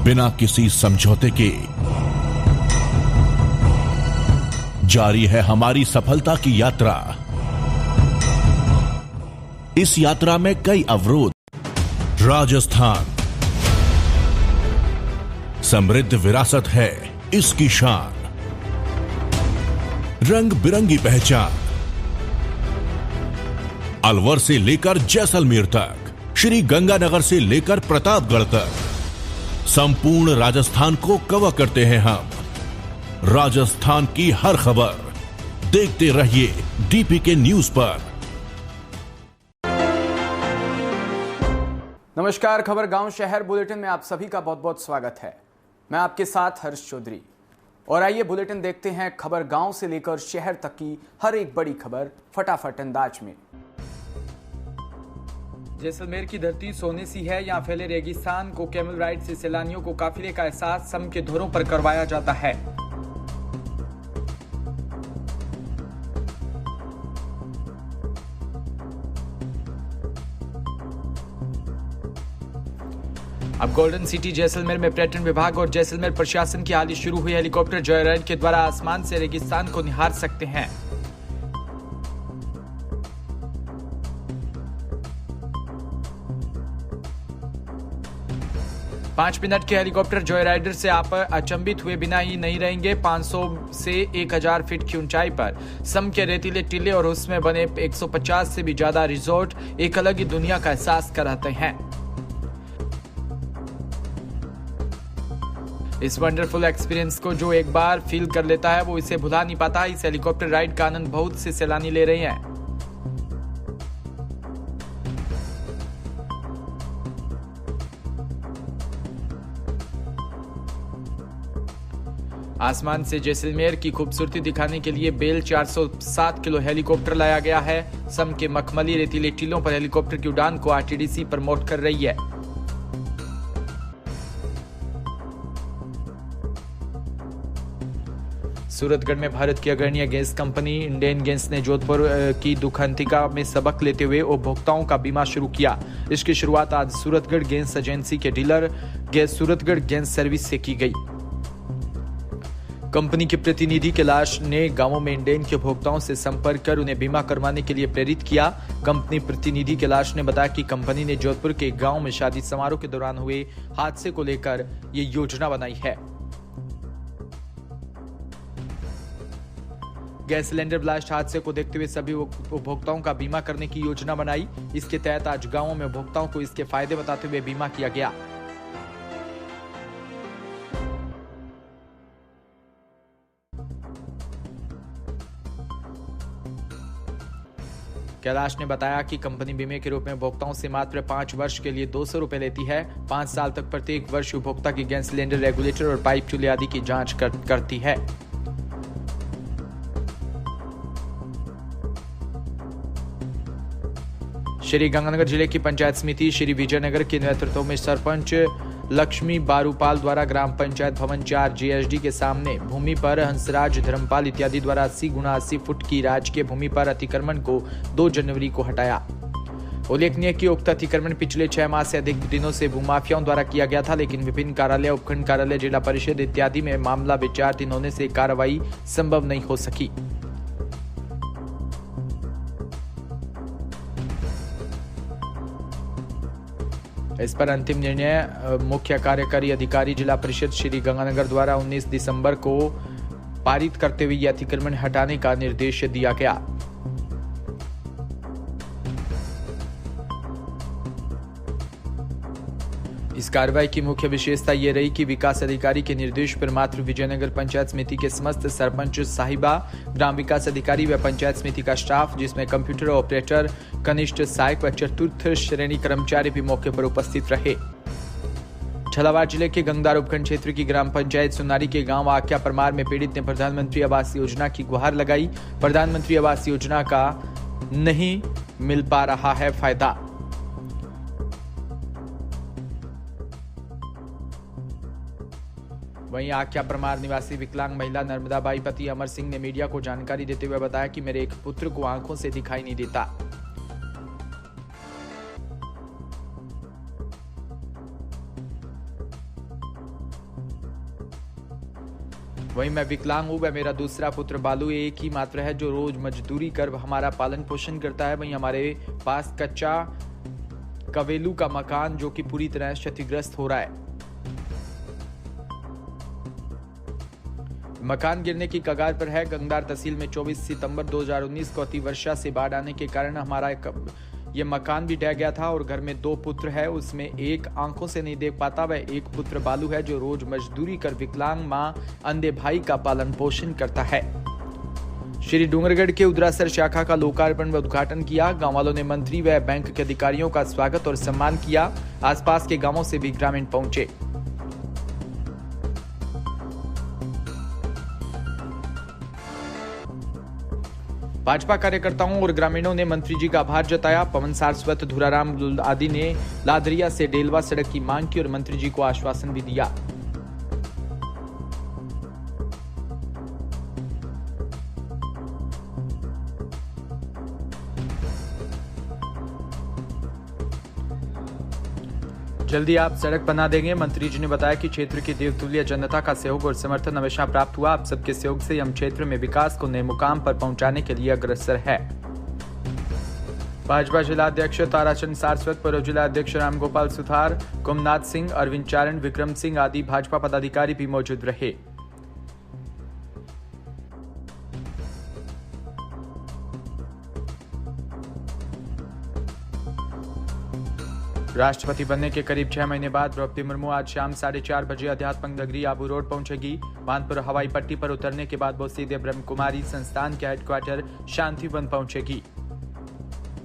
बिना किसी समझौते के जारी है हमारी सफलता की यात्रा। इस यात्रा में कई अवरोध। राजस्थान समृद्ध विरासत है इसकी शान, रंग बिरंगी पहचान। अलवर से लेकर जैसलमेर तक, श्री गंगानगर से लेकर प्रतापगढ़ तक, संपूर्ण राजस्थान को कवर करते हैं हम। राजस्थान की हर खबर देखते रहिए डीपीके न्यूज पर। नमस्कार, खबर गांव शहर बुलेटिन में आप सभी का बहुत बहुत स्वागत है। मैं आपके साथ हर्ष चौधरी और आइए बुलेटिन देखते हैं खबर गांव से लेकर शहर तक की हर एक बड़ी खबर फटाफट अंदाज में। जैसलमेर की धरती सोने सी है, यहाँ फैले रेगिस्तान को कैमल राइड से सैलानियों को काफिले का एहसास सम के धोरों पर करवाया जाता है। अब गोल्डन सिटी जैसलमेर में पर्यटन विभाग और जैसलमेर प्रशासन की हाल ही शुरू हुई हेलीकॉप्टर जॉयराइड के द्वारा आसमान से रेगिस्तान को निहार सकते हैं। पांच मिनट के हेलीकॉप्टर जॉयराइडर से आप अचंभित हुए बिना ही नहीं रहेंगे। 500 से 1000 फीट की ऊंचाई पर सम के रेतीले टीले और उसमें बने 150 से भी ज्यादा रिजॉर्ट एक अलग ही दुनिया का एहसास कराते हैं। इस वंडरफुल एक्सपीरियंस को जो एक बार फील कर लेता है वो इसे भुला नहीं पाता। इस हेलीकॉप्टर राइड का आनंद बहुत से सैलानी ले रहे हैं। आसमान से जैसलमेर की खूबसूरती दिखाने के लिए बेल 407 किलो हेलीकॉप्टर लाया गया है। सम के मखमली रेतीले टीलों पर हेलीकॉप्टर की उड़ान को आरटीडीसी प्रमोट कर रही है। सूरतगढ़ में भारत की अग्रणी गैस कंपनी इंडियन गैस ने जोधपुर की दुखंतिका में सबक लेते हुए उपभोक्ताओं का बीमा शुरू किया। इसकी शुरुआत आज सूरतगढ़ गैस एजेंसी के dealer gas Suratgarh gas service से की गई। कंपनी के प्रतिनिधि कैलाश ने गांवों में इंडियन के उपभोक्ताओं से संपर्क कर उन्हें बीमा करवाने के लिए प्रेरित किया। कंपनी प्रतिनिधि कैलाश ने बताया कि कंपनी ने जोधपुर के गांव में शादी समारोह के दौरान हुए हादसे को लेकर ये योजना बनाई है। गैस सिलेंडर ब्लास्ट हादसे को देखते हुए सभी उपभोक्ताओं का बीमा करने की योजना बनाई। इसके तहत आज गांवों में उपभोक्ताओं को इसके फायदे बताते हुए बीमा किया गया। कैलाश ने बताया कि कंपनी बीमे के रूप में उपभोक्ताओं से मात्र 5 वर्ष के लिए 200 रुपए लेती है। 5 साल तक प्रत्येक वर्ष उपभोक्ता की गैस सिलेंडर, रेगुलेटर और पाइप चूल्हे आदि की जांच करती है। श्री गंगानगर जिले की पंचायत समिति श्री विजयनगर के नेतृत्व में सरपंच लक्ष्मी बारूपाल द्वारा ग्राम पंचायत भवन 4 जीएसडी के सामने भूमि पर हंसराज धर्मपाल इत्यादि द्वारा 80 गुना 80 फुट की राजकीय भूमि पर अतिक्रमण को 2 जनवरी को हटाया। उल्लेखनीय कि उक्त अतिक्रमण पिछले 6 माह से अधिक दिनों से भूमाफियाओं द्वारा किया गया था, लेकिन विभिन्न कार्यालय, उपखंड कार्यालय, जिला परिषद इत्यादि में मामला विचाराधीन होने से कार्रवाई संभव नहीं हो सकी। इस पर अंतिम निर्णय मुख्य कार्यकारी अधिकारी जिला परिषद श्री गंगानगर द्वारा 19 दिसंबर को पारित करते हुए यह अतिक्रमण हटाने का निर्देश दिया गया। इस कार्रवाई की मुख्य विशेषता ये रही कि विकास अधिकारी के निर्देश पर मात्र विजयनगर पंचायत समिति के समस्त सरपंच साहिबा, ग्राम विकास अधिकारी व पंचायत समिति का स्टाफ, जिसमें कंप्यूटर ऑपरेटर, कनिष्ठ सहायक व चतुर्थ श्रेणी कर्मचारी भी मौके पर उपस्थित रहे। झालावाड़ जिले के गंगदार उपखंड क्षेत्र की ग्राम पंचायत सुनारी के गांव आक्या परमार में पीड़ित ने प्रधानमंत्री आवास योजना की गुहार लगाई। प्रधानमंत्री आवास योजना का नहीं मिल पा रहा है फायदा। वहीं आक्या परमार निवासी विकलांग महिला नर्मदाबाई पति अमर सिंह ने मीडिया को जानकारी देते हुए बताया कि मेरे एक पुत्र को आंखों से दिखाई नहीं देता। वहीं मैं विकलांग हूँ। वह मेरा दूसरा पुत्र बालू एक ही मात्र है जो रोज मजदूरी कर हमारा पालन पोषण करता है। वहीं हमारे पास कच्चा कवेलू का मकान जो कि पूरी तरह क्षतिग्रस्त हो रहा है। मकान गिरने की कगार पर है। गंगदार तहसील में 24 सितंबर 2019 को अतिवर्षा से बाढ़ आने के कारण हमारा ये मकान भी ढह गया था और घर में 2 पुत्र है, उसमें एक आंखों से नहीं देख पाता। वह एक पुत्र बालू है जो रोज मजदूरी कर विकलांग मां अंधे भाई का पालन पोषण करता है। श्री डूंगरगढ़ के उदरासर शाखा का लोकार्पण व उद्घाटन किया। गांव वालों ने मंत्री व बैंक के अधिकारियों का स्वागत और सम्मान किया। आसपास के गांवों से भी ग्रामीण पहुंचे। भाजपा कार्यकर्ताओं और ग्रामीणों ने मंत्री जी का आभार जताया। पवन सारस्वत, धुराराम आदि ने लादरिया से डेलवा सड़क की मांग की और मंत्री जी को आश्वासन भी दिया। जल्दी आप सड़क बना देंगे। मंत्री जी ने बताया कि क्षेत्र की देवतुल्य जनता का सहयोग और समर्थन हमेशा प्राप्त हुआ। आप सबके सहयोग से हम क्षेत्र में विकास को नए मुकाम पर पहुंचाने के लिए अग्रसर है। भाजपा जिला अध्यक्ष ताराचंद सारस्वत, पूर्व जिला अध्यक्ष रामगोपाल सुथार, कुमनाथ सिंह, अरविंद चारण, विक्रम सिंह आदि भाजपा पदाधिकारी भी मौजूद रहे। राष्ट्रपति बनने के करीब 6 महीने बाद द्रौपदी मुर्मू आज शाम 4:30 बजे अध्यात्म नगरी आबू रोड पहुंचेगी। मानपुर हवाई पट्टी पर उतरने के बाद वो सीधे ब्रह्म कुमारी संस्थान के हेडक्वार्टर शांतिवन पहुंचेगी।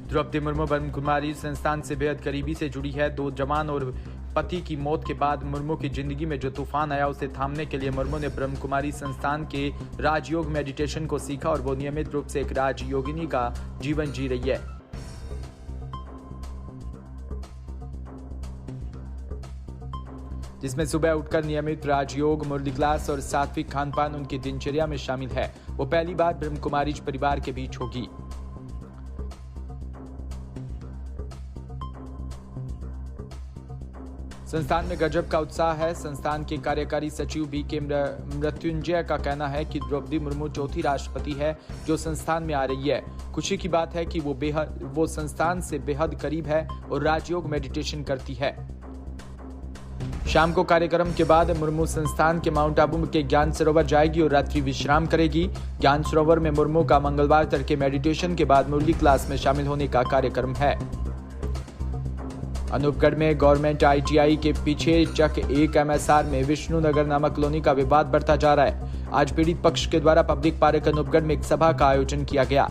द्रौपदी मुर्मू ब्रह्म कुमारी संस्थान से बेहद करीबी से जुड़ी है। 2 जवान और पति की मौत के बाद मुर्मू की जिंदगी में जो तूफान आया उसे थामने के लिए मुर्मू ने ब्रह्म कुमारी संस्थान के राजयोग मेडिटेशन को सीखा और वो नियमित रूप से एक राजयोगिनी का जीवन जी रही है। जिसमें सुबह उठकर नियमित राजयोग, मुरली क्लास और सात्विक खानपान उनकी दिनचर्या में शामिल है। वो पहली बार ब्रह्म कुमारी परिवार के बीच होगी। संस्थान में गजब का उत्साह है। संस्थान के कार्यकारी सचिव BK मृत्युंजय का कहना है कि द्रौपदी मुर्मू चौथी राष्ट्रपति है जो संस्थान में आ रही है। खुशी की बात है कि वो संस्थान से बेहद करीब है और राजयोग मेडिटेशन करती है। शाम को कार्यक्रम के बाद मुर्मू संस्थान के माउंट आबू के ज्ञान सरोवर जाएगी और रात्रि विश्राम करेगी। ज्ञान सरोवर में मुर्मू का मंगलवार तड़के मेडिटेशन के बाद मुरली क्लास में शामिल होने का कार्यक्रम है। अनूपगढ़ में गवर्नमेंट ITI के पीछे चक 1 MSR में विष्णुनगर नामक कॉलोनी का विवाद बढ़ता जा रहा है। आज पीड़ित पक्ष के द्वारा पब्लिक पार्क अनूपगढ़ में एक सभा का आयोजन किया गया,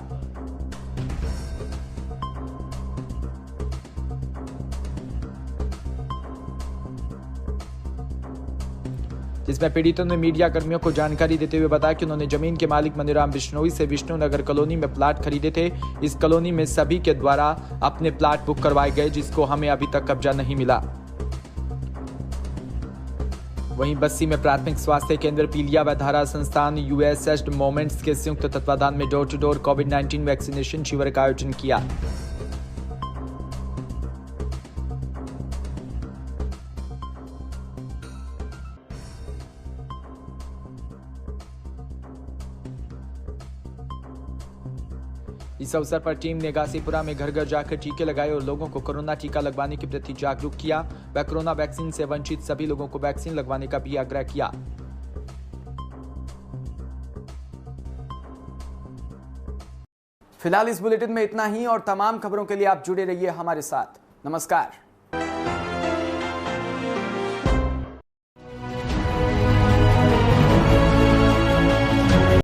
जिसमें पीड़ितों ने मीडिया कर्मियों को जानकारी देते हुए बताया कि उन्होंने जमीन के मालिक मनीराम बिश्नोई से विष्णुनगर कॉलोनी में प्लाट खरीदे थे। इस कॉलोनी में सभी के द्वारा अपने प्लाट बुक करवाए गए, जिसको हमें अभी तक कब्जा नहीं मिला। वहीं बस्सी में प्राथमिक स्वास्थ्य केंद्र पीलिया व धारा संस्थान USS मोमेंट्स के संयुक्त तत्वाधान में डोर टू डोर कोविड-19 वैक्सीनेशन शिविर का आयोजन किया। इस अवसर पर टीम ने गासीपुरा में घर घर जाकर टीके लगाए और लोगों को कोरोना टीका लगवाने के प्रति जागरूक किया व कोरोना वैक्सीन से वंचित सभी लोगों को वैक्सीन लगवाने का भी आग्रह किया। फिलहाल इस बुलेटिन में इतना ही और तमाम खबरों के लिए आप जुड़े रहिए हमारे साथ। नमस्कार।